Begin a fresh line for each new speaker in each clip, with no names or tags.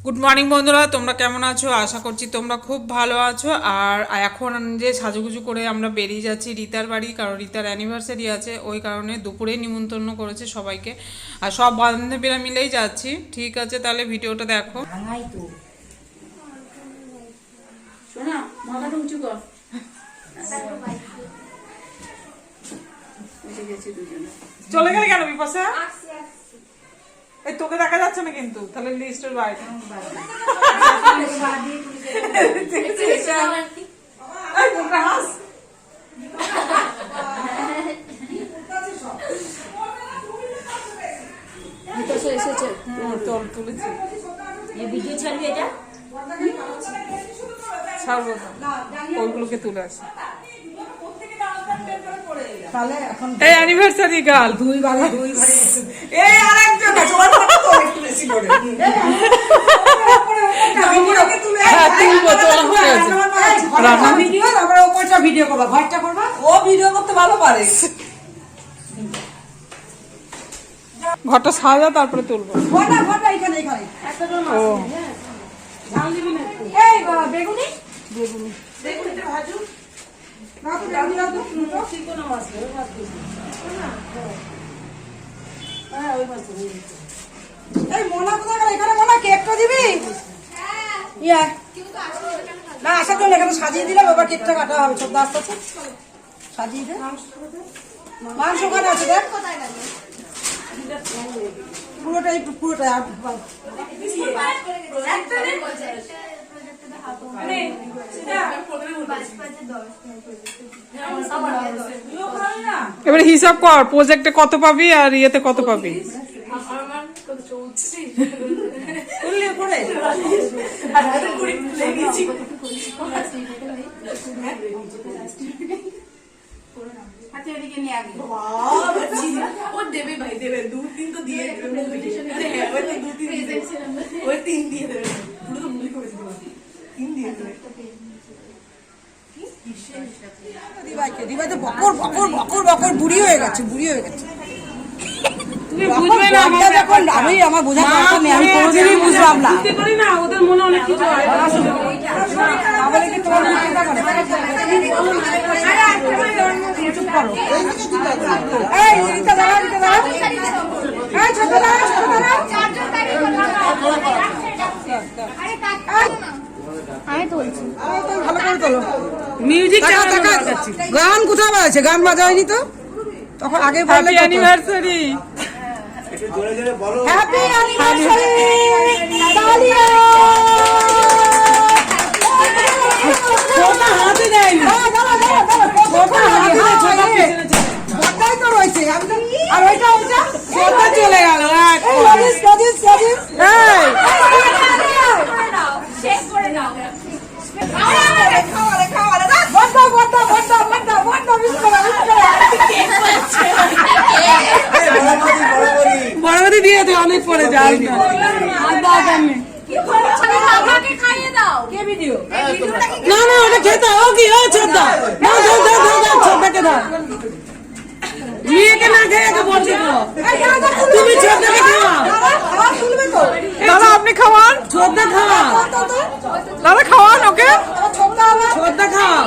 Good morning বন্ধুরা, তোমরা কেমন আছো? আশা করছি তোমরা খুব ভালো আছো। আর এখন যে সাজুগুজু করে আমরা বেরিয়ে যাচ্ছি রিতার বাড়ি, কারণ রিতার অ্যানিভার্সারি আছে, ওই কারণে দুপুরেই নিমন্ত্রণ করেছে সবাইকে। আর সব বান্ধবীরা মিলেই যাচ্ছি। ঠিক আছে, তাহলে ভিডিওটা দেখো। চলে গেলে কেন বিপাশা? এই তোকে দেখা যাচ্ছে না কিন্তু, তাহলে লিস্টের বাইরে। ওইগুলোকে তুলে আসে। এই অ্যানিভার্সারি গার্ল দুইবারে এই আরেকজন আছে ওর তো একটু বেশি করে তিন বছর হয়ে গেছে রান্না ভিডিও, তারপরে ওপরটা ভিডিও করবা, ঘরটা করবা। ও ভিডিও করতে ভালো পারে। ঘরটা সাজা তারপরে তুলবো। ঘরটা এখানে এখানে একটা করে মাছ আছে। ঝাল দিবি না? এই বেগুনি বেগুনি বেগুনিটা ভাজু না, তো ডাল দাও তো। চিকন মাছ ওই মাছ দিবি না? হ্যাঁ ওই মাছ দিবি। এই মোনা কোথা গেল? এখানে মোনা কেকটা দিবি? হ্যাঁ ইয়া কেউ তো আসবে না, আসার জন্য এখানে সাজিয়ে দিলাম। বাবা কেকটা কাটা হবে, সব দাস্ত আছে সাজিয়ে দে। মাংস ওখানে আছে, দেখ কোথায় গেল পুরোটাই পুরোটাই। আর এবারে হিসাব কর, প্রজেক্টে কত পাবি আর ইয়েতে কত পাবি। দিবাই তো বকর বকর বকর বকর বুড়ি হয়ে গেছে, বুড়ি হয়ে গেছে। তুমি বুঝবে না যখন আমি আমার বোঝা দরকার নেই, আমি কোনোদিনই বুঝলাম না। বুঝতে পারি না, ওদের মনে অনেক কিছু হয়। তাহলে কি তোমার চিন্তা করে চুপ করো। এই রিতা দাঁড়া, রিতা দাঁড়া, এই ছোট দাঁড়া, ছোট দাঁড়া। আমি তুলছি, ভালো করে তোলো। মিউজিক গান কোথায় বাজছে? গান বাজা হয়নি তো তখন, আগে বললে অ্যানিভার্সারি। Happy anniversary তালিয়া। ছোটা হাতে দেয় না, দাঁড়া দাঁড়া দাঁড়া, ছোটা হাতে দেয়, ছোটা বড়টাই তো রয়েছে। আর ওইটা ওইটা ছোটা চলে গেল। এই রাজেশ রাজেশ রাজেশ, এই শেক করে দাও। বড়বাদি দিয়ে দে, অনেক পরে যাও না। না না ওটা খেতে ও কি ও ছোটদা না, ছোটদাকে দাও। মেয়েকে না খেয়ে বলছি তুমি ছোটদাকে খাওয়াও। দাদা আপনি খাওয়ান, ছোটদা খাওয়া, দাদা খাওয়ান ওকে, ছোটদা খাওয়াও।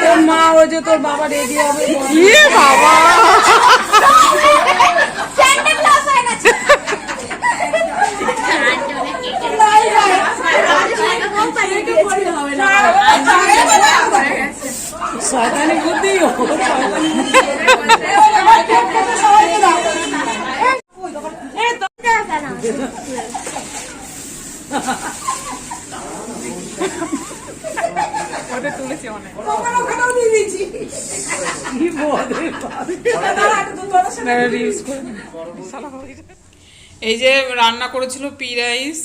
তোর মা ওই যে তোর বাবা রেডি হবে। বাবা শয়তানি বুদ্ধি ওটা তুলেছি অনেক। এই যে রান্না করেছিল পি রাইস,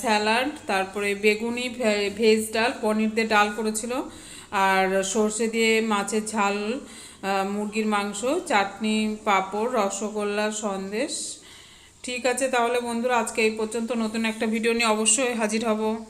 স্যালাড, তারপরে বেগুনি, ভেজ ডাল, পনির দিয়ে ডাল করেছিল, আর সর্ষে দিয়ে মাছের ঝাল, মুরগির মাংস, চাটনি, পাঁপড়, রসগোল্লা, সন্দেশ। ঠিক আছে তাহলে বন্ধুরা, আজকে এই পর্যন্ত। নতুন একটা ভিডিও নিয়ে অবশ্যই হাজির হব।